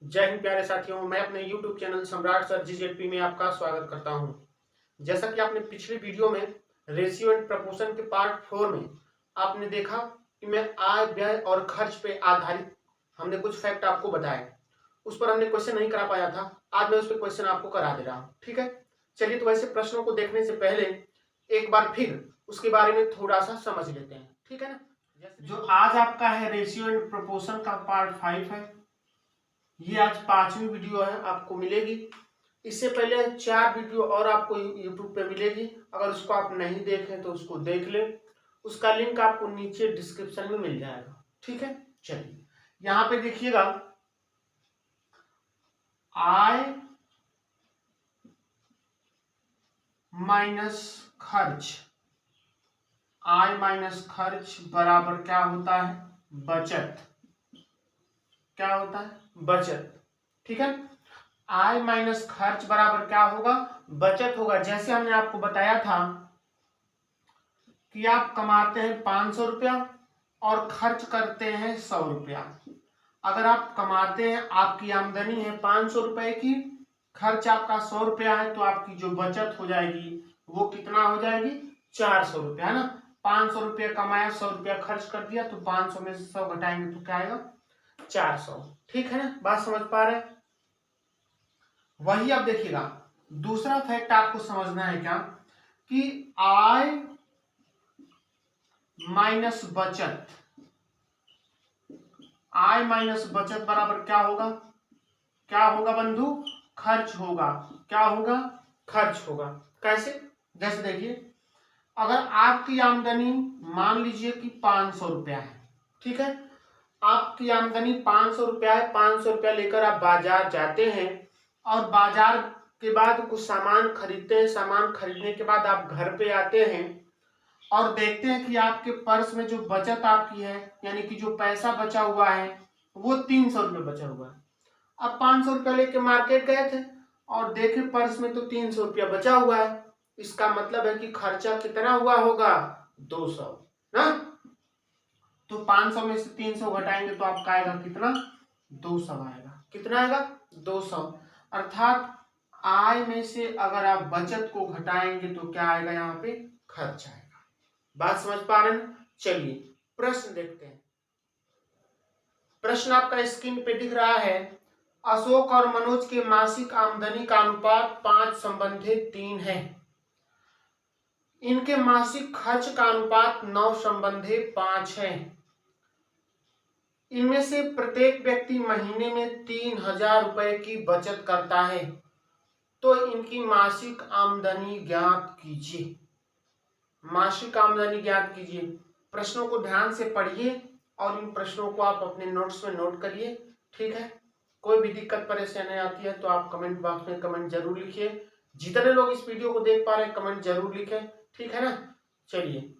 जय हिंद प्यारे साथियों, मैं अपने YouTube चैनल सम्राट सर जीजेडपी में आपका स्वागत करता हूं। जैसा कि आपने पिछले वीडियो में रेशियो एंड प्रपोर्शन के पार्ट 4 में आपने देखा कि मैं आय व्यय और खर्च पे आधारित हमने कुछ फैक्ट आपको बताए। उस पर हमने क्वेश्चन नहीं करा पाया था। आज मैं उस पर क्वेश्चन आपको करा दे रहा हूँ। ठीक है, चलिए तो वैसे प्रश्नों को देखने से पहले एक बार फिर उसके बारे में थोड़ा सा समझ लेते हैं। ठीक है ना। जो आज आपका है रेशियो एंड प्रपोर्शन का पार्ट 5 है। ये आज 5वीं वीडियो है, आपको मिलेगी। इससे पहले 4 वीडियो और आपको YouTube पे मिलेगी। अगर उसको आप नहीं देखें तो उसको देख लें। उसका लिंक आपको नीचे डिस्क्रिप्शन में मिल जाएगा। ठीक है, चलिए यहाँ पे देखिएगा, आय माइनस खर्च, आय माइनस खर्च बराबर क्या होता है? बचत। क्या होता है? बचत। ठीक है, आय माइनस खर्च बराबर क्या होगा? बचत होगा। जैसे हमने आपको बताया था कि आप कमाते हैं 500 रुपया और खर्च करते हैं 100 रुपया। अगर आप कमाते हैं, आपकी आमदनी है 500 रुपए की, खर्च आपका 100 रुपया है, तो आपकी जो बचत हो जाएगी वो कितना हो जाएगी? 400 रुपया, है ना। 500 रुपया कमाया, 100 रुपया खर्च कर दिया, तो 500 में से 100 घटाएंगे तो क्या आएगा? 400। ठीक है ना, बात समझ पा रहे हैं? वही अब देखिएगा, दूसरा फैक्ट आपको समझना है क्या कि आय माइनस बचत, आय माइनस बचत बराबर क्या होगा? क्या होगा बंधु? खर्च होगा। क्या होगा? खर्च होगा। कैसे? जैसे देखिए, अगर आपकी आमदनी मान लीजिए कि 500 रुपया है, ठीक है, आपकी आमदनी 500 रुपया है, 500 रुपया लेकर आप बाजार जाते हैं और बाजार के बाद कुछ सामान खरीदते हैं। सामान खरीदने के बाद आप घर पे आते हैं और देखते हैं कि आपके पर्स में जो बचत आपकी है, यानी कि जो पैसा बचा हुआ है, वो 300 रुपये बचा हुआ है। अब 500 रुपया लेके मार्केट गए थे और देखे पर्स में तो 300 रुपया बचा हुआ है। इसका मतलब है कि खर्चा कितना हुआ होगा? 200 ना। तो 500 में से 300 घटाएंगे तो आपका आएगा कितना? 200 आएगा। कितना आएगा? 200। अर्थात आय में से अगर आप बचत को घटाएंगे तो क्या आएगा? यहाँ पे खर्च आएगा। बात समझ पा रहे हैं? चलिए प्रश्न देखते हैं। प्रश्न आपका स्क्रीन पे दिख रहा है। अशोक और मनोज के मासिक आमदनी का अनुपात 5:3 है। इनके मासिक खर्च का अनुपात 9:5 है। इनमें से प्रत्येक व्यक्ति महीने में 3000 रुपए की बचत करता है, तो इनकी मासिक आमदनी ज्ञात कीजिए। मासिक आमदनी ज्ञात कीजिए। प्रश्नों को ध्यान से पढ़िए और इन प्रश्नों को आप अपने नोट्स में नोट करिए। ठीक है, कोई भी दिक्कत परेशानी आती है तो आप कमेंट बॉक्स में कमेंट जरूर लिखिए। जितने लोग इस वीडियो को देख पा रहे हैं कमेंट जरूर लिखें। ठीक है ना। चलिए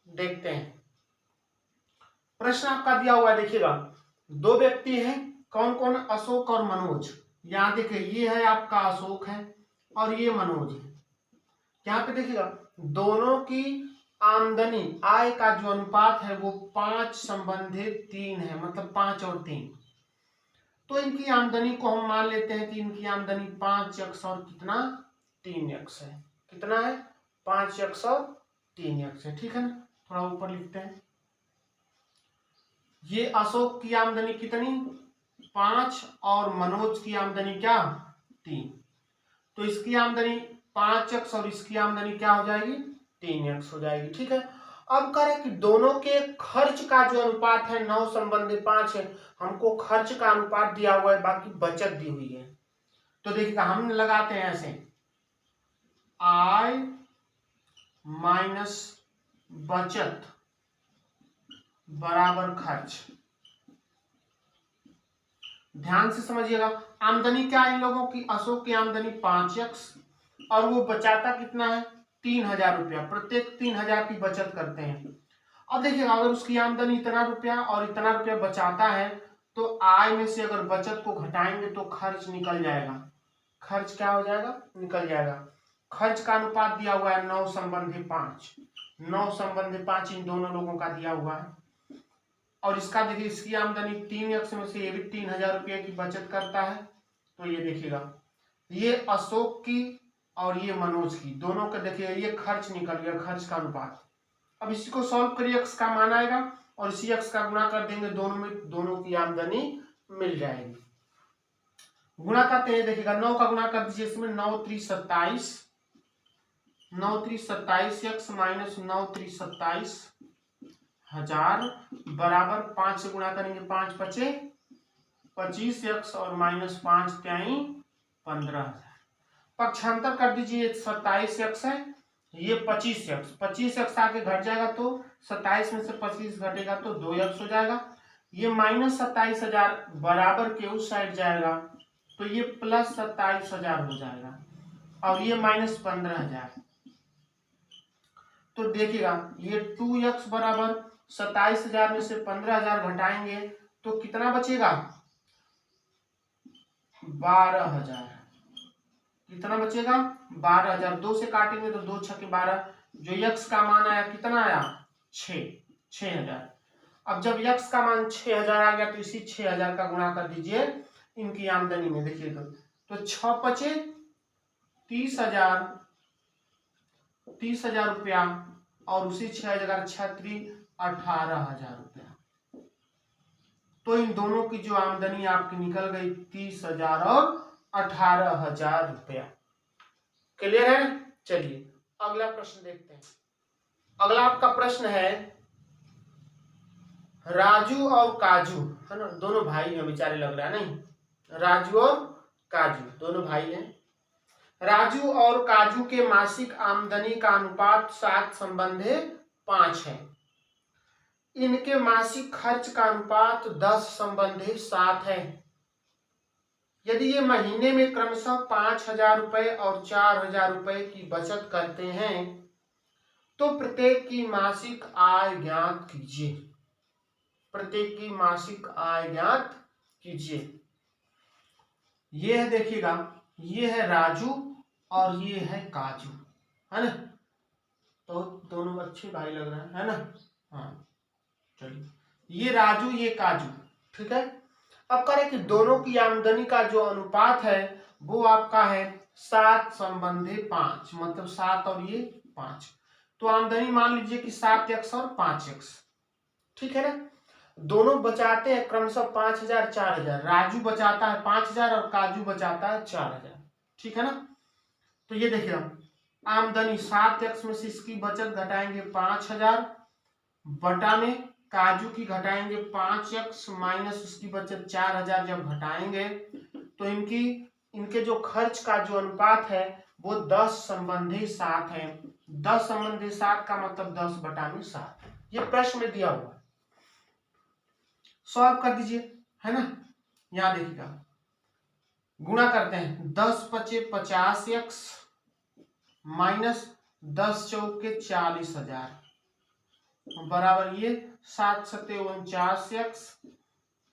देखते हैं। प्रश्न आपका दिया हुआ है, देखिएगा, दो व्यक्ति हैं। कौन कौन? अशोक और मनोज। यहाँ देखिए, ये है आपका अशोक है और ये मनोज है। यहाँ पे देखिएगा, दोनों की आमदनी, आय का जो अनुपात है वो 5:3 है, मतलब 5 और 3। तो इनकी आमदनी को हम मान लेते हैं कि इनकी आमदनी 5x और कितना? 3x है। कितना है? 5x और 3x है। ठीक है ना। थोड़ा ऊपर लिखते हैं। ये अशोक की आमदनी कितनी? 5 और मनोज की आमदनी क्या? 3। तो इसकी आमदनी 5x और इसकी आमदनी क्या हो जाएगी? 3x हो जाएगी। ठीक है। अब कह रहे कि दोनों के खर्च का जो अनुपात है 9:5 है। हमको खर्च का अनुपात दिया हुआ है, बाकी बचत दी हुई है। तो देखिएगा, हम लगाते हैं ऐसे, आय माइनस बचत बराबर खर्च। ध्यान से समझिएगा, आमदनी क्या है इन लोगों की? अशोक की आमदनी 5x और वो बचाता कितना है? 3000 रुपया। प्रत्येक 3000 की बचत करते हैं। अब देखिएगा, अगर उसकी आमदनी इतना रुपया और इतना रुपया बचाता है, तो आय में से अगर बचत को घटाएंगे तो खर्च निकल जाएगा। खर्च क्या हो जाएगा? निकल जाएगा। खर्च का अनुपात दिया हुआ है 9:5। 9:5 इन दोनों लोगों का दिया हुआ है। और इसका देखिए, इसकी आमदनी 3x में से ये भी 3000 रुपये की बचत करता है। तो ये देखिएगा, ये अशोक की और ये मनोज की, दोनों का देखिए ये खर्च निकल गया, खर्च का अनुपात। अब इसी को सॉल्व करिए, x का मान आएगा और इसी x का गुणा कर देंगे दोनों में, दोनों की आमदनी मिल जाएगी। गुणा करते हैं, देखिएगा 9 का गुणा कर दीजिए इसमें, 9 3 27, 9 3 27 x माइनस 9 3 27 हजार बराबर 5 से गुणा करेंगे, 5 पचे 25x और माइनस 5 क्या 15,000। पक्षांतर कर दीजिए, 27x है, ये 25x, 25x आगे घट जाएगा तो 27 में से 25 घटेगा तो 2x हो जाएगा। ये माइनस 27,000 बराबर के उस साइड जाएगा तो ये प्लस 27,000 हो जाएगा और ये माइनस 15,000। तो देखिएगा ये 2x बराबर 27,000 में से 15,000 घटाएंगे तो कितना बचेगा, 12,000। कितना बचेगा, 12,000। 2 से काटेंगे तो 2 छके 12, जो x का मान आया कितना आया, 6,000। अब जब x का मान 6,000 आ गया तो इसी 6,000 का गुणा कर दीजिए इनकी आमदनी में, देखिएगा तो 6 पचे 30,000 रुपया और उसी 6,000 छत्री 18,000 रुपया। तो इन दोनों की जो आमदनी आपकी निकल गई 30,000 और 18,000 रुपया। क्लियर है? चलिए अगला प्रश्न देखते हैं। अगला आपका प्रश्न है, राजू और काजू, है ना, दोनों भाई हैं, बेचारे लग रहा है नहीं, राजू और काजू दोनों भाई हैं। राजू और काजू के मासिक आमदनी का अनुपात 7:5 है। इनके मासिक खर्च का अनुपात 10:7 है। यदि ये महीने में क्रमशः 5,000 रुपए और 4,000 रुपए की बचत करते हैं तो प्रत्येक की मासिक आय ज्ञात कीजिए। प्रत्येक की मासिक आय ज्ञात कीजिए। ये है, देखिएगा ये है राजू और ये है काजू, है ना, तो दोनों अच्छे भाई लग रहे हैं ना। हाँ चलिए, ये राजू ये काजू, ठीक है। अब करें कि दोनों की आमदनी का जो अनुपात है वो आपका है 7:5, मतलब 7 और ये 5। तो आमदनी मान लीजिए कि 7x और 5x, ठीक है ना। दोनों बचाते हैं क्रमशः 5,000 4,000, राजू बचाता है 5,000 और काजू बचाता है 4,000, ठीक है ना। तो ये देखिए आमदनी 7x में से इसकी बचत घटाएंगे 5,000 बटा में काजू की घटाएंगे 5x माइनस उसकी बचत 4,000, जब घटाएंगे तो इनके जो खर्च का जो अनुपात है वो 10:7 है। 10:7 का मतलब 10/7। ये प्रश्न में दिया हुआ, सॉल्व कर दीजिए, है ना। यहां देखिएगा गुणा करते हैं, 10 पचे 50x माइनस 10 चौके 40,000 बराबर ये 7 सत्ते 49x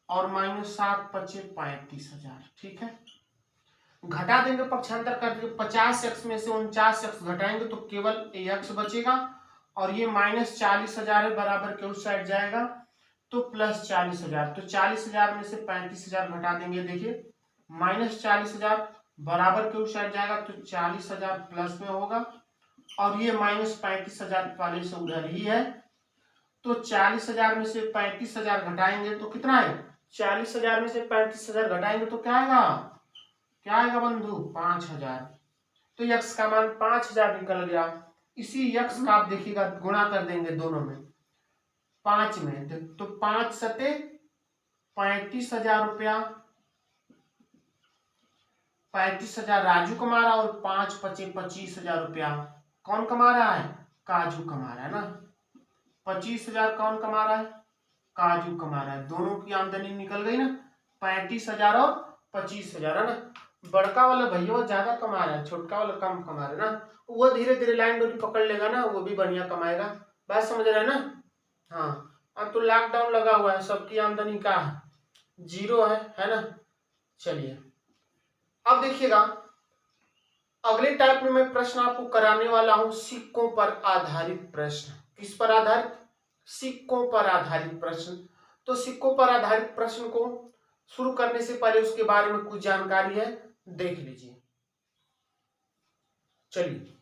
और माइनस 7 पचे 35,000, ठीक है। घटा देंगे, पक्षांतर कर देंगे, 50x में से 49x घटाएंगे तो केवल x बचेगा और ये माइनस 40,000 है, बराबर के उस साइड जाएगा तो प्लस 40,000। तो 40,000 में से 35,000 घटा देंगे, देखिए माइनस 40,000 बराबर के उस साइड जाएगा तो 40,000 प्लस में होगा और ये माइनस 35,000 वाले से उधर ही है। तो 40,000 में से 35,000 घटाएंगे तो कितना है, 40,000 में से 35,000 घटाएंगे तो क्या आएगा, क्या आएगा बंधु, 5,000। तो x का मान 5,000 निकल गया। इसी x का आप देखिएगा गुणा कर देंगे दोनों में, 5 में तो 5 सते 35,000 रुपया, 35,000 राजू कमा रहा और 5 पचे 25,000 रुपया कौन कमा रहा है, काजू कमा रहा है ना। 25,000 कौन कमा रहा है, काजू कमा रहा है। दोनों की आमदनी निकल गई ना, 35,000 और 25,000, है ना। बड़का वाला भैया ज्यादा कमा रहा है, छोटका वाला कम कमा रहा है ना। वो धीरे धीरे लाइन डोरी पकड़ लेगा ना, वो भी बढ़िया कमाएगा। बात समझ रहे हैं ना। हाँ, अब तो लॉकडाउन लगा हुआ है, सबकी आमदनी का 0 है ना। चलिए अब देखिएगा अगले टाइप में मैं प्रश्न आपको कराने वाला हूं, सिक्कों पर आधारित प्रश्न। किस पर आधारित, सिक्कों पर आधारित प्रश्न। तो सिक्कों पर आधारित प्रश्न को शुरू करने से पहले उसके बारे में कुछ जानकारी है, देख लीजिए। चलिए,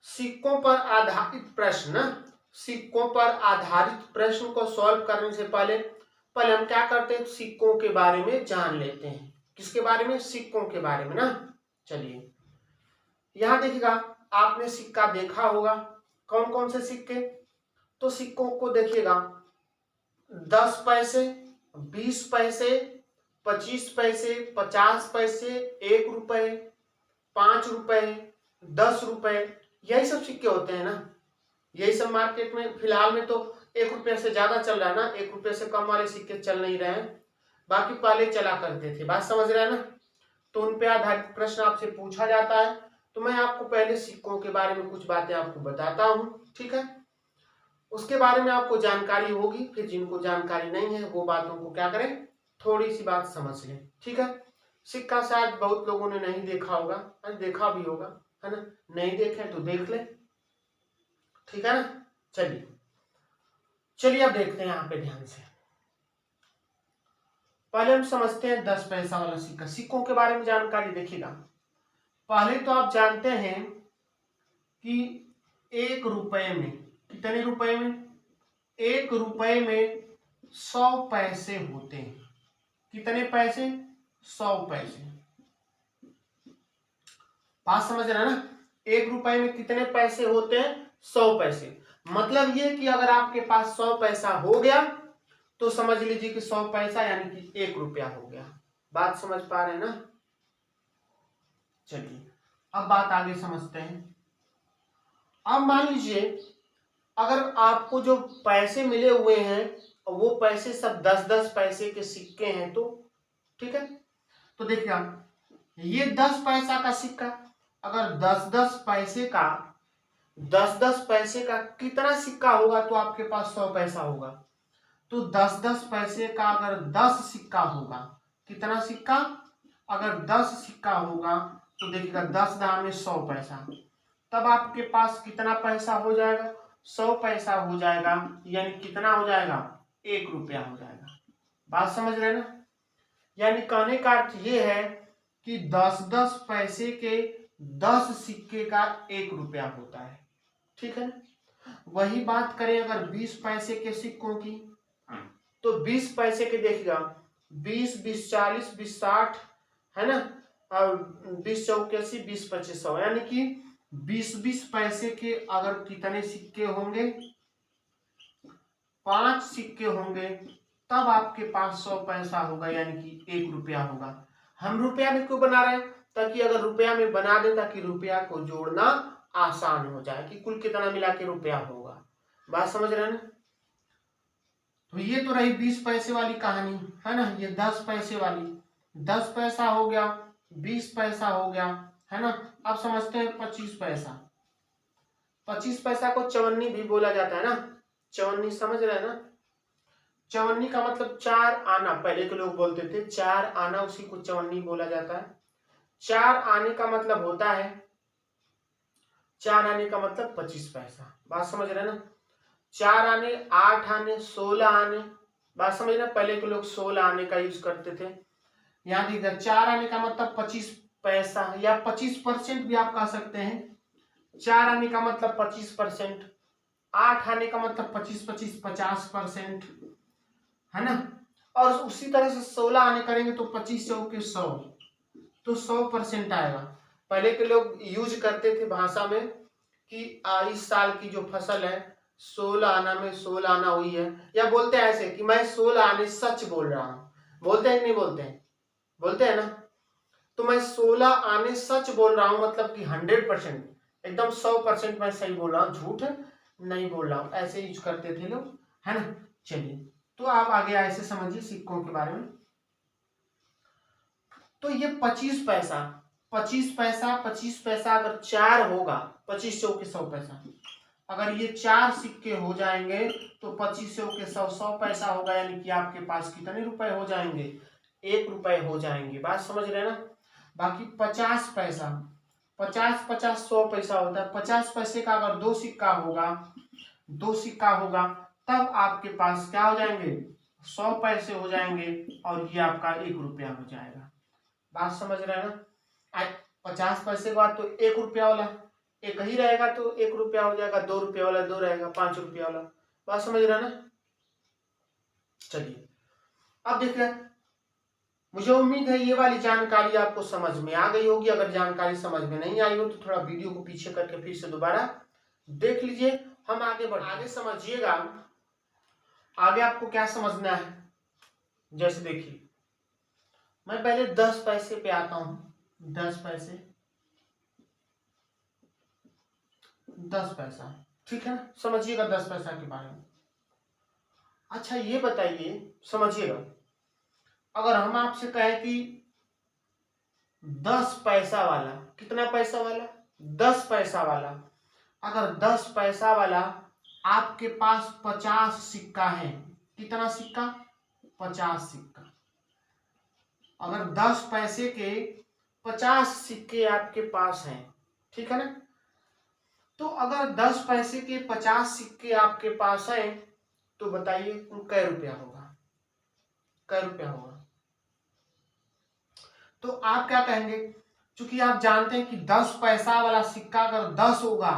सिक्कों पर आधारित प्रश्न, सिक्कों पर आधारित प्रश्न को सॉल्व करने से पहले हम क्या करते हैं, सिक्कों के बारे में जान लेते हैं। किसके बारे में? सिक्कों के बारे में ना। चलिए, यहां देखिएगा, आपने सिक्का देखा होगा। कौन कौन से सिक्के? तो सिक्कों को देखिएगा, 10 पैसे, 20 पैसे, 25 पैसे, 50 पैसे, 1 रुपए, 5 रुपए, 10 रुपए, यही सब सिक्के होते हैं ना। यही सब मार्केट में फिलहाल में तो 1 रुपये से ज्यादा चल रहा है ना, 1 रुपये से कम वाले सिक्के चल नहीं रहे हैं, बाकी पहले चला करते थे। बात समझ रहे हैं ना। तो उन पे आधारित प्रश्न आपसे पूछा जाता है। तो मैं आपको पहले सिक्कों के बारे में कुछ बातें आपको बताता हूँ, ठीक है। उसके बारे में आपको जानकारी होगी, फिर जिनको जानकारी नहीं है वो बातों को क्या करें, थोड़ी सी बात समझ लें, ठीक है। सिक्का शायद बहुत लोगों ने नहीं देखा होगा, देखा भी होगा, है ना। नहीं देखे तो देख ले, ठीक है ना। चलिए चलिए अब देखते हैं यहाँ पे ध्यान से। पहले हम समझते हैं 10 पैसा वाला सिक्का। सिक्कों के बारे में जानकारी देखिएगा। पहले तो आप जानते हैं कि 1 रुपए में, कितने रुपए में? 1 रुपए में 100 पैसे होते हैं। कितने पैसे? 100 पैसे। बात समझ रहे हैं ना। 1 रुपए में कितने पैसे होते हैं? 100 पैसे। मतलब ये कि अगर आपके पास 100 पैसा हो गया तो समझ लीजिए कि 100 पैसा यानी कि 1 रुपया हो गया। बात समझ पा रहे हैं ना। चलिए अब बात आगे समझते हैं। अब मान लीजिए अगर आपको जो पैसे मिले हुए हैं वो पैसे सब 10-10 पैसे के सिक्के हैं, तो ठीक है। तो देखिए ये 10 पैसा का सिक्का, अगर 10-10 पैसे का 10-10 पैसे का कितना सिक्का होगा तो आपके पास 100 पैसा होगा। तो 10-10 पैसे का अगर 10 सिक्का होगा, कितना सिक्का? अगर 10 सिक्का होगा तो देखिएगा 10 दाम में 100 पैसा, तब आपके पास कितना पैसा हो जाएगा? 100 पैसा हो जाएगा, यानी कितना हो जाएगा? 1 रुपया हो जाएगा। बात समझ रहे हैं ना। यानी कहने का अर्थ ये है कि 10-10 पैसे के 10 सिक्के का 1 रुपया होता है, ठीक है ना। वही बात करें अगर 20 पैसे के सिक्कों की, तो 20 पैसे के देखिएगा 20, 20, 40, 20, 60, है ना, और 20 चौके 80, 20 25 100, यानी कि 20-20 पैसे के अगर कितने सिक्के होंगे? 5 सिक्के होंगे, तब आपके पास 100 पैसा होगा, यानी कि 1 रुपया होगा। हम रुपया में क्यों बना रहे हैं? ताकि अगर रुपया में बना दे ताकि रुपया को जोड़ना आसान हो जाए कि कुल कितना मिला के रुपया होगा। बात समझ रहे हैं ना। तो ये तो रही 20 पैसे वाली कहानी, है ना। ये 10 पैसे वाली, 10 पैसा हो गया, 20 पैसा हो गया, है ना। अब समझते हैं 25 पैसा। 25 पैसा को चवन्नी भी बोला जाता है ना। चवन्नी समझ रहे हैं ना। चवन्नी का मतलब 4 आना, पहले के लोग बोलते थे 4 आना, उसी को चवन्नी बोला जाता है। 4 आने का मतलब होता है, 4 आने का मतलब 25 पैसा। बात समझ रहे हैं ना। 4 आने, 8 आने, 16 आने। बात समझ रहे हैं। पहले के लोग 16 आने का यूज करते थे। यहाँ देखिए 4 आने का मतलब 25 पैसा या 25% भी आप कह सकते हैं। 4 आने का मतलब 25%, 8 आने का मतलब 25-25 50%, है ना। और उसी तरह से 16 आने करेंगे तो 25 चौके 100, तो 100% आएगा। पहले के लोग यूज करते थे भाषा में कि इस साल की जो फसल है 16 आना में 16 आना हुई है, या बोलते हैं ऐसे कि मैं 16 आने सच बोल रहा हूँ। बोलते हैं कि नहीं बोलते हैं? बोलते हैं ना। तो मैं 16 आने सच बोल रहा हूँ, मतलब कि 100%, एकदम 100% मैं सही बोल रहा हूँ, झूठ नहीं बोल रहा हूँ, ऐसे यूज करते थे लोग, है ना। चलिए तो आप आगे ऐसे समझिए सिक्कों के बारे में। तो ये 25 पैसा, 25 पैसा, 25 पैसा अगर 4 होगा, 25 चौके 100 पैसा, अगर ये 4 सिक्के हो जाएंगे तो 25 चौके 100, 100 पैसा होगा, यानी कि आपके पास कितने रुपए हो जाएंगे? 1 रुपए हो जाएंगे। बात समझ रहे हैं ना। बाकी 50 पैसा, 50-50 100 पैसा होता है। 50 पैसे का अगर 2 सिक्का होगा, 2 सिक्का होगा, तब आपके पास क्या हो जाएंगे? 100 पैसे हो जाएंगे और ये आपका 1 रुपया हो जाएगा। बात समझ रहे हैं ना। आज 50 पैसे के बाद तो 1 रुपया वाला एक ही रहेगा, तो 1 रुपया हो जाएगा, 2 रुपया वाला 2 रहेगा, 5 रुपया वाला। बात समझ रहे हैं ना। चलिए अब देखिए, मुझे उम्मीद है ये वाली जानकारी आपको समझ में आ गई होगी। अगर जानकारी समझ में नहीं आई हो तो थोड़ा वीडियो को पीछे करके फिर से दोबारा देख लीजिए। हम आगे आगे समझिएगा। आगे आपको क्या समझना है, जैसे देखिए मैं पहले 10 पैसे पे आता हूं। 10 पैसे, 10 पैसा, ठीक है ना। समझिएगा 10 पैसा के बारे में। अच्छा ये बताइए, समझिएगा, अगर हम आपसे कहें कि 10 पैसा वाला, कितना पैसा वाला, 10 पैसा वाला, अगर 10 पैसा वाला आपके पास 50 सिक्का है, कितना सिक्का, 50 सिक्का। अगर 10 पैसे के 50 सिक्के आपके पास हैं, ठीक है ना। तो अगर 10 पैसे के 50 सिक्के आपके पास हैं तो बताइए कै रुपया होगा, कै रुपया होगा। तो आप क्या कहेंगे, क्योंकि आप जानते हैं कि 10 पैसा वाला सिक्का अगर 10 होगा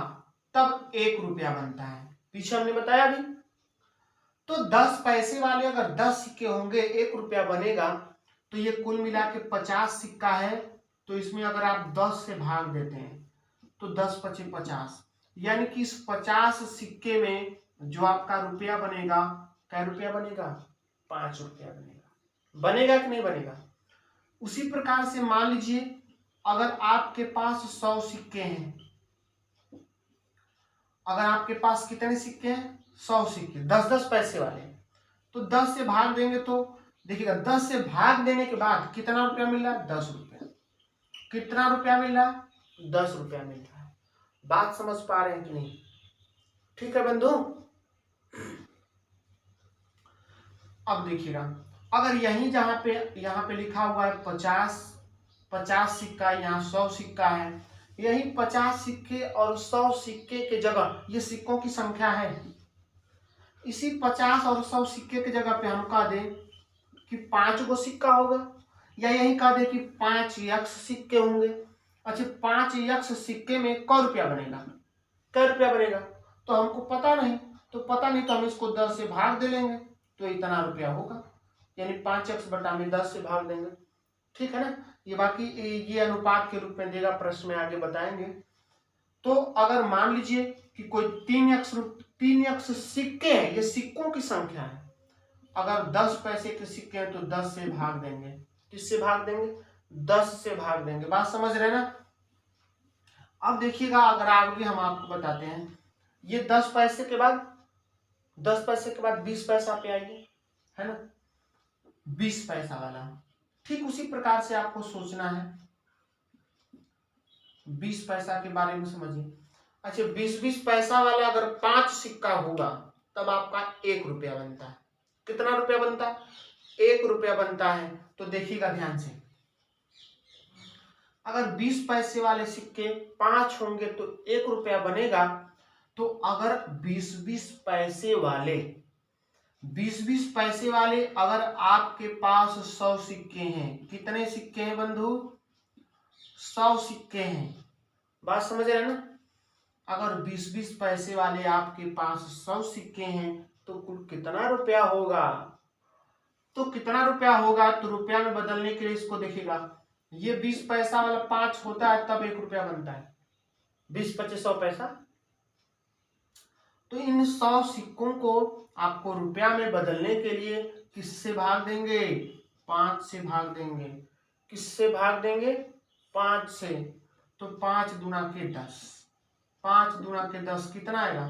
तब 1 रुपया बनता है, पीछे हमने बताया भी। तो 10 पैसे वाले अगर 10 सिक्के होंगे 1 रुपया बनेगा, तो ये कुल मिला के 50 सिक्का है। तो इसमें अगर आप 10 से भाग देते हैं तो 10 पचे 50, यानी कि इस 50 सिक्के में जो आपका रुपया बनेगा, क्या रुपया बनेगा, 5 रुपया बनेगा। बनेगा कि नहीं बनेगा। उसी प्रकार से मान लीजिए अगर आपके पास 100 सिक्के हैं, अगर आपके पास कितने सिक्के हैं, 100 सिक्के, 10-10 पैसे वाले, तो 10 से भाग देंगे तो देखिएगा 10 से भाग देने के बाद कितना रुपया मिल रहा है, 10 रुपया। कितना रुपया मिल रहा है, 10 रुपया मिल रहा है। बात समझ पा रहे हैं कि नहीं। ठीक है बंधु। अब देखिएगा, अगर यही यहाँ पे लिखा हुआ है 50 सिक्का, यहाँ 100 सिक्का है, यही 50 सिक्के और 100 सिक्के के जगह, ये सिक्कों की संख्या है, इसी 50 और 100 सिक्के के जगह पे हम कह दें कि 5 गो सिक्का होगा, या यही कह दें कि 5 यक्ष सिक्के होंगे। अच्छा 5 यक्ष सिक्के में कै रुपया बनेगा, कै रुपया बनेगा, तो हमको पता नहीं, तो हम इसको 10 से भाग दे लेंगे तो इतना रुपया होगा, यानी 5x बटा में 10 से भाग देंगे। ठीक है ना। ये बाकी ये अनुपात के रूप में देगा, प्रश्न में आगे बताएंगे। तो अगर मान लीजिए कि कोई 3x सिक्के हैं, ये सिक्कों की संख्या है, अगर 10 पैसे के सिक्के हैं तो 10 से भाग देंगे। किससे भाग देंगे, 10 से भाग देंगे। बात समझ रहे ना। अब देखिएगा, अगर आगे हम आपको बताते हैं, ये 10 पैसे के बाद 20 पैसा पे आएगी, है ना, 20 पैसा वाला। ठीक उसी प्रकार से आपको सोचना है, 20 पैसा के बारे में समझिए। अच्छा 20 पैसा वाला अगर 5 सिक्का होगा तब आपका 1 रुपया बनता है। कितना रुपया बनता है, 1 रुपया बनता है। तो देखिएगा ध्यान से, अगर 20 पैसे वाले सिक्के 5 होंगे तो 1 रुपया बनेगा। तो अगर 20-20 पैसे वाले अगर आपके पास 100 सिक्के हैं, कितने सिक्के हैं बंधु, 100 सिक्के हैं। बात समझ रहे हैं ना। अगर 20-20 पैसे वाले आपके पास 100 सिक्के हैं तो कुल कितना रुपया होगा, तो कितना रुपया होगा, तो रुपया में बदलने के लिए इसको देखिएगा, ये 20 पैसा वाला 5 होता है तब 1 रुपया बनता है, 20 पचे 100 पैसा। तो इन 100 सिक्कों को आपको रुपया में बदलने के लिए किससे भाग देंगे, 5 से भाग देंगे। किससे भाग देंगे, 5 से। तो 5 दूना के 10, 5 दूना के 10 कितना आएगा,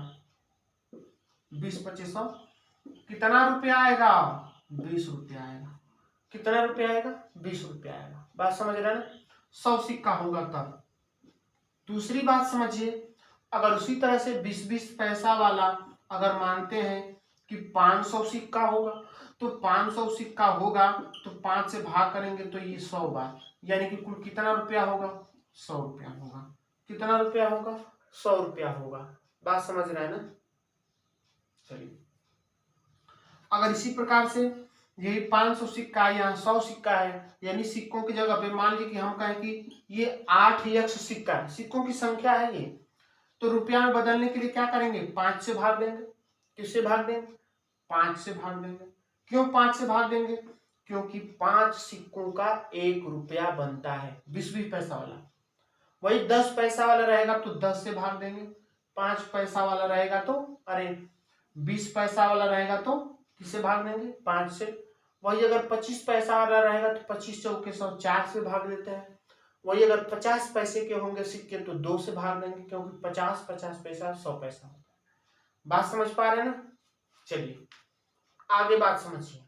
20 पचे 100, कितना रुपया आएगा, 20 रुपया आएगा। कितना रुपया आएगा, 20 रुपया आएगा। बात समझ रहे हैं ना। 100 सिक्का होगा तब। दूसरी बात समझिए, अगर उसी तरह से 20-20 पैसा वाला अगर मानते हैं कि 500 सिक्का होगा, तो 500 सिक्का होगा तो 5 से भाग करेंगे तो ये 100 बार, यानी कि कुल कितना रुपया होगा, 100 रुपया होगा। कितना रुपया होगा, 100 रुपया होगा। बात समझ रहे हैं ना। चलिए अगर इसी प्रकार से यही 500 सिक्का है, यहाँ 100 सिक्का है, यानी सिक्कों की जगह पे मान लीजिए कि हम कहें कि ये 8x सिक्का है, सिक्कों की संख्या है ये, तो रुपया में बदलने के लिए क्या करेंगे, 5 से भाग देंगे। किससे भाग देंगे, 5 से भाग देंगे। क्यों 5 से भाग देंगे, क्योंकि 5 सिक्कों का 1 रुपया बनता है, 20-20 पैसा वाला। वही 10 पैसा वाला रहेगा तो 10 से भाग देंगे, 5 पैसा वाला रहेगा तो 20 पैसा वाला रहेगा तो किससे भाग देंगे, 5 से। वही अगर 25 पैसा वाला रहेगा तो 25 चौके 100, 4 से भाग देते हैं। वही अगर 50 पैसे के होंगे सिक्के तो 2 से भाग देंगे, क्योंकि 50 पैसा 100 पैसा होता है। बात समझ पा रहे हैं ना। चलिए आगे बात समझिए।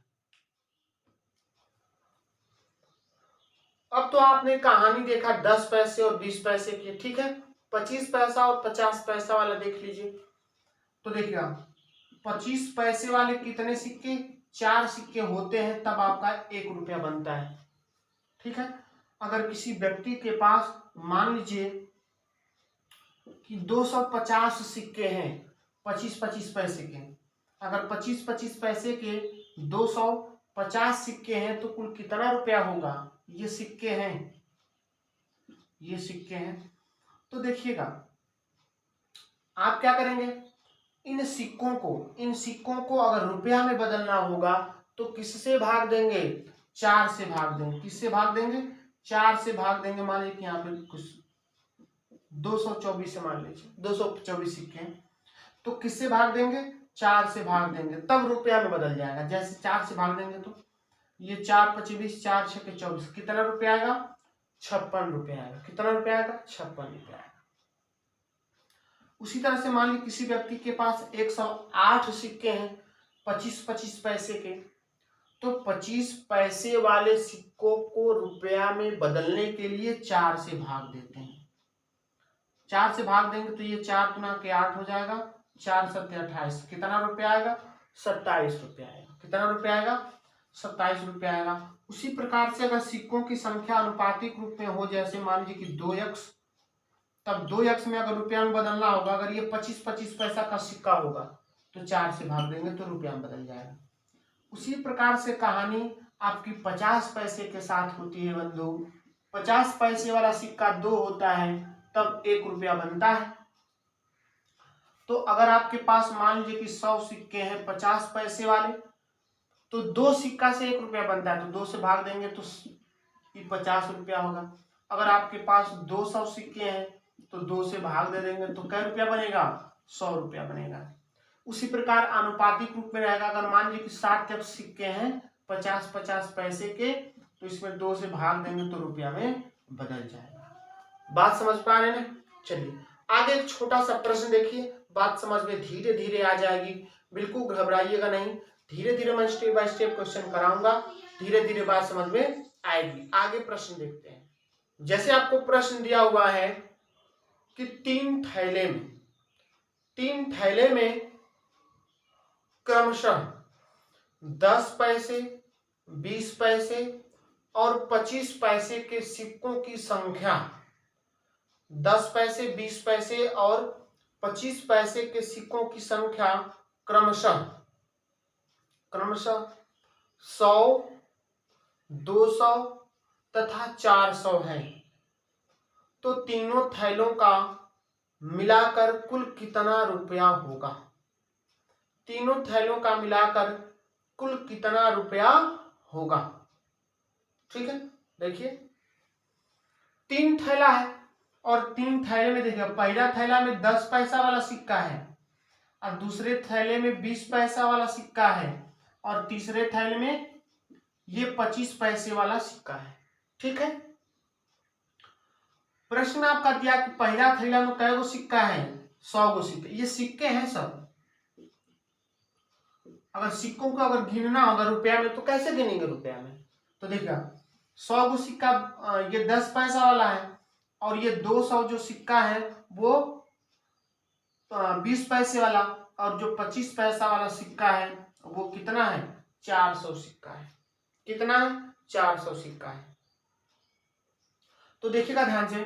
अब तो आपने कहानी देखा 10 पैसे और 20 पैसे की, ठीक है। 25 पैसा और 50 पैसा वाला देख लीजिए। तो देखिए 25 पैसे वाले कितने सिक्के, 4 सिक्के होते हैं, तब आपका 1 रुपया बनता है, ठीक है। अगर किसी व्यक्ति के पास मान लीजिए कि 250 सिक्के हैं 25-25 पैसे के, अगर 25-25 पैसे के 250 सिक्के हैं तो कुल कितना रुपया होगा, ये सिक्के हैं, ये सिक्के हैं। तो देखिएगा आप क्या करेंगे, इन सिक्कों को अगर रुपया में बदलना होगा तो किससे भाग देंगे, 4 से भाग देंगे। किससे भाग देंगे, 4 से भाग देंगे। मान लीजिए कि यहाँ पे कुछ 224 से मान लीजिए 224 सिक्के हैं, तो किससे भाग देंगे, 4 से भाग देंगे, तब रुपया में बदल जाएगा। जैसे 4 से भाग देंगे तो ये 4-5-20, 4-6-24, कितना रुपया आएगा, 56 रुपया आएगा। कितना रुपया आएगा, 56 रुपया आएगा। उसी तरह से मान लीजिए किसी व्यक्ति के पास 108 सिक्के हैं 25-25 पैसे के, तो 25 पैसे वाले सिक्कों को रुपया में बदलने के लिए 4 से भाग देते हैं। 4 से भाग देंगे तो ये 4 गुना के 8 हो जाएगा, 4-7 28, कितना रुपया आएगा, 27 रुपया आएगा। कितना रुपया आएगा, 27 रुपया आएगा। उसी प्रकार से अगर सिक्कों की संख्या अनुपातिक रूप में हो, जैसे मान लीजिए कि 2x, तब 2x में अगर रुपया में बदलना होगा, अगर ये 25-25 पैसा का सिक्का होगा तो 4 से भाग देंगे तो रुपया में बदल जाएगा। उसी प्रकार से कहानी आपकी 50 पैसे के साथ होती है बंधु। 50 पैसे वाला सिक्का 2 होता है तब 1 रुपया बनता है। तो अगर आपके पास मान लीजिए कि 100 सिक्के हैं 50 पैसे वाले, तो 2 सिक्का से 1 रुपया बनता है, तो 2 से भाग देंगे तो 50 रुपया होगा। अगर आपके पास 200 सिक्के हैं तो 2 से भाग दे देंगे तो क्या रुपया बनेगा, 100 रुपया बनेगा। उसी प्रकार अनुपातिक रूप में रहेगा। अगर मान लीजिए कि 60 सिक्के हैं 50-50 पैसे के, तो इसमें 2 से भाग देंगे तो रुपया में बदल जाएगा। बात समझ पा रहे हैं। चलिए आगे एक छोटा सा प्रश्न देखिए, बात समझ में धीरे धीरे आ जाएगी, बिल्कुल घबराइएगा नहीं। धीरे धीरे मैं स्टेप बाय स्टेप क्वेश्चन कराऊंगा, धीरे धीरे बात समझ में आएगी। आगे प्रश्न देखते हैं। जैसे आपको प्रश्न दिया हुआ है कि 3 थैले में क्रमशः 10 पैसे, 20 पैसे और 25 पैसे के सिक्कों की संख्या, 10 पैसे, 20 पैसे और 25 पैसे के सिक्कों की संख्या क्रमशः 100, 200 तथा 400 है, तो तीनों थैलों का मिलाकर कुल कितना रुपया होगा। तीनों थैलों का मिलाकर कुल कितना रुपया होगा, ठीक है। देखिए 3 थैला है और 3 थैले में देखिए, पहला थैला में 10 पैसा वाला सिक्का है और दूसरे थैले में 20 पैसा वाला सिक्का है और तीसरे थैले में ये 25 पैसे वाला सिक्का है, ठीक है। प्रश्न में आपका दिया कि पहला थैला में कै गो सिक्का है, 100 गो सिक्के। ये सिक्के हैं सब। अगर सिक्कों को अगर गिनना होगा रुपया में तो कैसे गिनेंगे रुपया में, तो देखिए 100 गो सिक्का, ये 10 पैसा वाला है और ये 200 जो सिक्का है वो 20 पैसे वाला, और जो 25 पैसा वाला सिक्का है वो कितना है, 400 सिक्का है। कितना है, 400 सिक्का है। तो देखिएगा ध्यान से,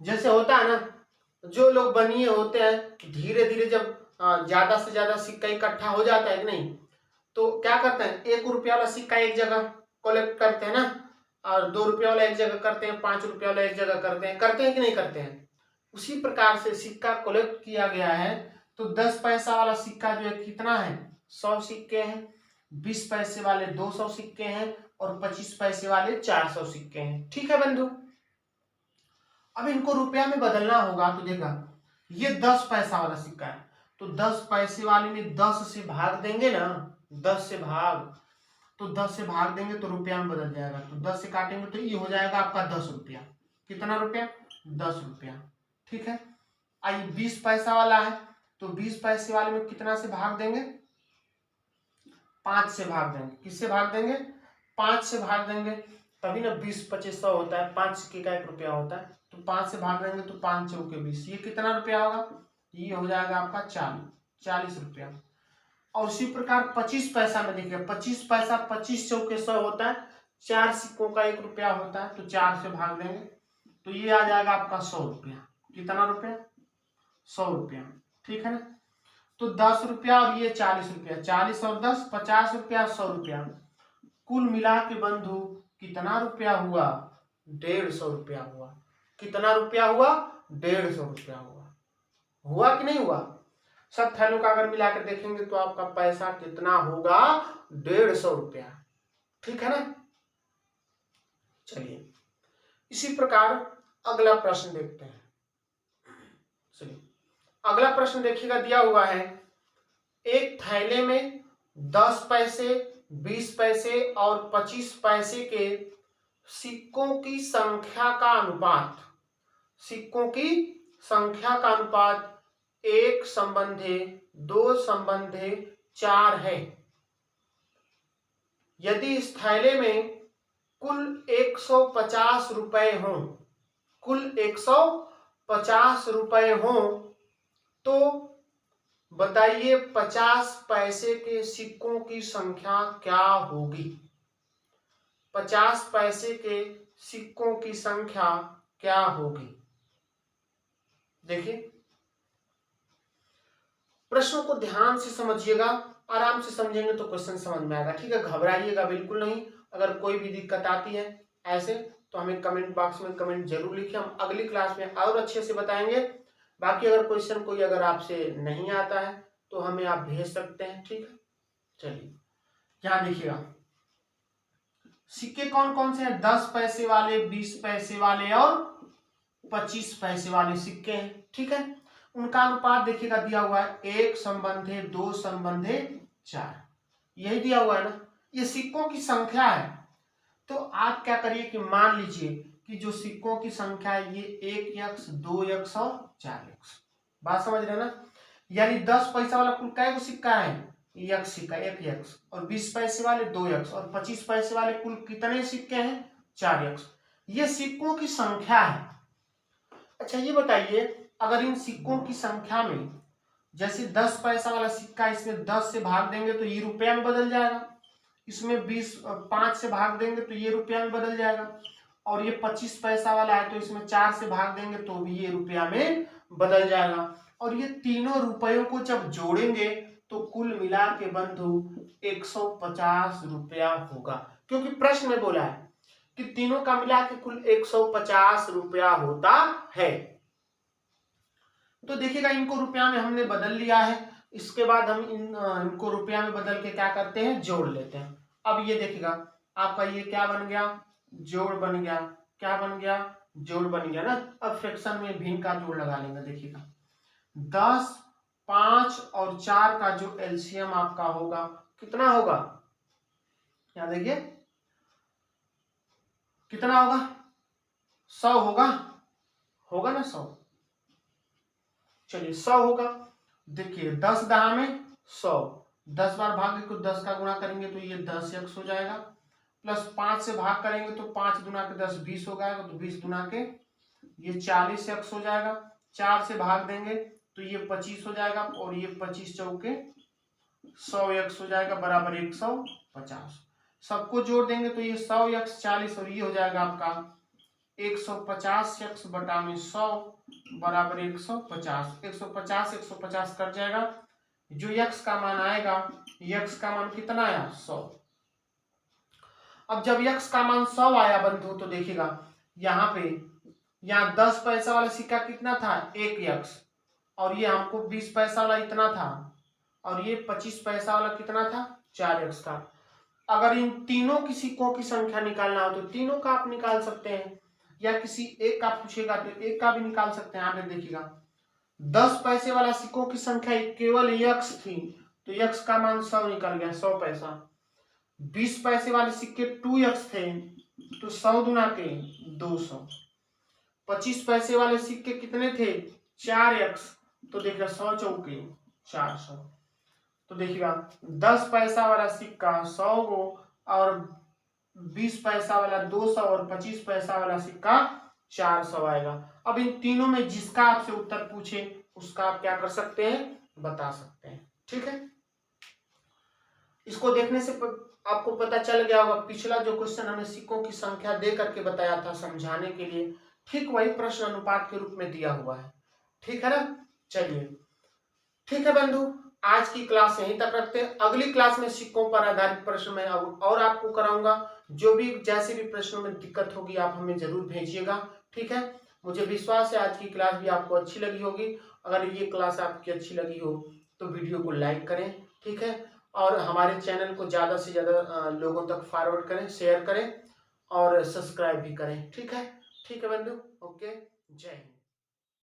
जैसे होता है ना, जो लोग बनिए होते हैं, धीरे धीरे जब ज्यादा से ज्यादा सिक्का इकट्ठा हो जाता है कि नहीं, तो क्या करते हैं, 1 रुपया वाला सिक्का एक जगह कलेक्ट करते हैं ना, और 2 रुपया वाला एक जगह करते हैं, 5 रुपया वाला एक जगह करते हैं कि नहीं करते हैं। उसी प्रकार से सिक्का कलेक्ट किया गया है। तो 10 पैसा वाला सिक्का जो है कितना है, 100 सिक्के हैं, 20 पैसे वाले 200 सिक्के हैं, और 25 पैसे वाले 400 सिक्के हैं। ठीक है बंधु, अब इनको रुपया में बदलना होगा। तो देखा, ये 10 पैसा वाला सिक्का है, तो 10 पैसे वाले में 10 से भाग देंगे ना, 10 से भाग, तो 10 से भाग देंगे तो रुपया में बदल जाएगा। तो 10 से काटेंगे तो ये हो जाएगा आपका 10 रुपया। कितना रुपया, 10 रुपया। ठीक है, आइए 20 पैसा वाला है, तो 20 पैसे वाले में कितना से भाग देंगे, 5 से भाग देंगे। किससे भाग देंगे, 5 से भाग देंगे, तभी ना 20 25 100 होता है, 5 सिक्के का 1 रुपया होता है। तो 5 से भाग देंगे तो 5 चौके 20, ये कितना रुपया होगा, ये हो जाएगा आपका 40 रुपया। और उसी प्रकार 25 पैसा में देखिए, 25 पैसा 25 चौके 100 होता है, 4 सिक्कों का 1 रुपया होता है, तो 4 से भाग देंगे तो ये आ जाएगा आपका 100 रुपया। कितना रुपया, 100 रुपया। ठीक है ना, तो 10 रुपया और ये 40 रुपया, 40 और 10 50 रुपया, 100 रुपया, कुल मिला के बंधु कितना रुपया हुआ, 150 रुपया हुआ। कितना रुपया हुआ, 150 रुपया हुआ कि नहीं हुआ। सब थैलों का अगर मिलाकर देखेंगे तो आपका पैसा कितना होगा, 150 रुपया। ठीक है ना, चलिए इसी प्रकार अगला प्रश्न देखते हैं। चलिए अगला प्रश्न देखिएगा, दिया हुआ है, एक थैले में 10 पैसे 20 पैसे और 25 पैसे के सिक्कों की संख्या का अनुपात, सिक्कों की संख्या का अनुपात 1:2:4 है। यदि इस थैले में कुल 150 रुपए हों, कुल 150 रुपए हों, तो बताइए 50 पैसे के सिक्कों की संख्या क्या होगी। 50 पैसे के सिक्कों की संख्या क्या होगी। देखिए प्रश्नों को ध्यान से समझिएगा, आराम से समझेंगे तो क्वेश्चन समझ में आएगा। ठीक है, घबराइएगा बिल्कुल नहीं। अगर कोई भी दिक्कत आती है ऐसे तो हमें कमेंट बॉक्स में कमेंट जरूर लिखिए, हम अगली क्लास में और अच्छे से बताएंगे। बाकी अगर क्वेश्चन कोई अगर आपसे नहीं आता है तो हमें आप भेज सकते हैं। ठीक है, चलिए यहाँ देखिएगा, सिक्के कौन कौन से हैं, 10 पैसे वाले, 20 पैसे वाले और 25 पैसे वाले सिक्के हैं। ठीक है, उनका अनुपात देखिएगा दिया हुआ है 1:2:4, यही दिया हुआ है ना, ये सिक्कों की संख्या है। तो आप क्या करिए कि मान लीजिए कि जो सिक्कों की संख्या है ये 1x 2x और 4x, बात समझ रहे हैं ना। यानी 10 पैसा वाला कुल कै गो सिक्का है, x सिक्का 1x, और 20 पैसे वाले 2x, और 25 पैसे वाले कुल कितने सिक्के हैं, 4x। ये सिक्कों की संख्या है। अच्छा ये बताइए, अगर इन सिक्कों की संख्या में जैसे 10 पैसा वाला सिक्का, इसमें 10 से भाग देंगे तो ये रुपया में बदल जाएगा, इसमें 5 से भाग देंगे तो ये रुपया में बदल जाएगा, और ये 25 पैसा वाला है तो इसमें 4 से भाग देंगे तो भी ये रुपया में बदल जाएगा। और ये तीनों रुपयों को जब जोड़ेंगे तो कुल मिला के बंधु 150 रुपया होगा, क्योंकि प्रश्न में बोला है कि तीनों का मिला के कुल 150 रुपया होता है। तो देखिएगा इनको रुपया में हमने बदल लिया है, इसके बाद हम इनको रुपया में बदल के क्या करते हैं, जोड़ लेते हैं। अब ये देखिएगा आपका ये क्या बन गया, जोड़ बन गया, क्या बन गया, जोड़ बन गया ना। अब फ्रैक्शन में भिन्न का जोड़ लगा लेंगे। देखिएगा 10, 5 और 4 का जो एलसीएम आपका होगा कितना होगा, यहाँ देखिए कितना होगा, 100 होगा, होगा ना 100। चलिए 100 होगा। देखिए 10 दहा में 100, 10 बार भागे को 10 का गुणा करेंगे तो ये 10x हो जाएगा, प्लस 5 से भाग करेंगे तो 5 दुना के 10 20 हो जाएगा, तो 20 दुना के ये 40x हो जाएगा। 4 से भाग देंगे तो ये 25 हो जाएगा, और ये 25 चौके 100x हो जाएगा, बराबर 150। सबको जोड़ देंगे तो ये 100x 40, और ये हो जाएगा आपका 150x बटा में 100 बराबर 150। 150 150 कट जाएगा, जो यक्स का मान आएगा, यक्स का मान कितना आया 100। अब जब यक्स का मान 100 आया बंधु, तो देखिएगा यहाँ पे, यहाँ 10 पैसा वाला सिक्का कितना था 1 यक्स, और ये हमको 20 पैसा वाला इतना था, और ये 25 पैसा वाला कितना था 4 यक्स था। अगर इन तीनों की सिक्कों की संख्या निकालना हो तो तीनों का आप निकाल सकते हैं, या किसी एक का पूछेगा तो एक का भी निकाल सकते हैं। यहाँ पे देखिएगा 10 पैसे वाला सिक्कों की संख्या केवल यक्स थी, तो यक्स का मान 100 निकल गया, 100 पैसा। 20 पैसे वाले सिक्के 2 यक्स थे, तो 100 गुना के 200। 25 पैसे वाले सिक्के कितने थे 4 यक्स, तो देखिएगा 100 चौके 400। तो देखिएगा 10 पैसा वाला सिक्का 100 गो, और 20 पैसा वाला 200, और 25 पैसा वाला सिक्का 400 आएगा। अब इन तीनों में जिसका आपसे उत्तर पूछे उसका आप क्या कर सकते हैं, बता सकते हैं। ठीक है, इसको देखने से आपको पता चल गया होगा, पिछला जो क्वेश्चन हमें सिक्कों की संख्या दे करके बताया था समझाने के लिए, ठीक वही प्रश्न अनुपात के रूप में दिया हुआ है। ठीक है ना, चलिए ठीक है बंधु, आज की क्लास यहीं तक रखते हैं। अगली क्लास में सिक्कों पर आधारित प्रश्न में और आपको कराऊंगा। जो भी जैसे भी प्रश्नों में दिक्कत होगी आप हमें जरूर भेजिएगा। ठीक है, मुझे विश्वास है आज की क्लास भी आपको अच्छी लगी होगी। अगर ये क्लास आपकी अच्छी लगी हो तो वीडियो को लाइक करें। ठीक है, और हमारे चैनल को ज़्यादा से ज़्यादा लोगों तक फॉरवर्ड करें, शेयर करें और सब्सक्राइब भी करें। ठीक है बंधु, ओके, जय हिंद।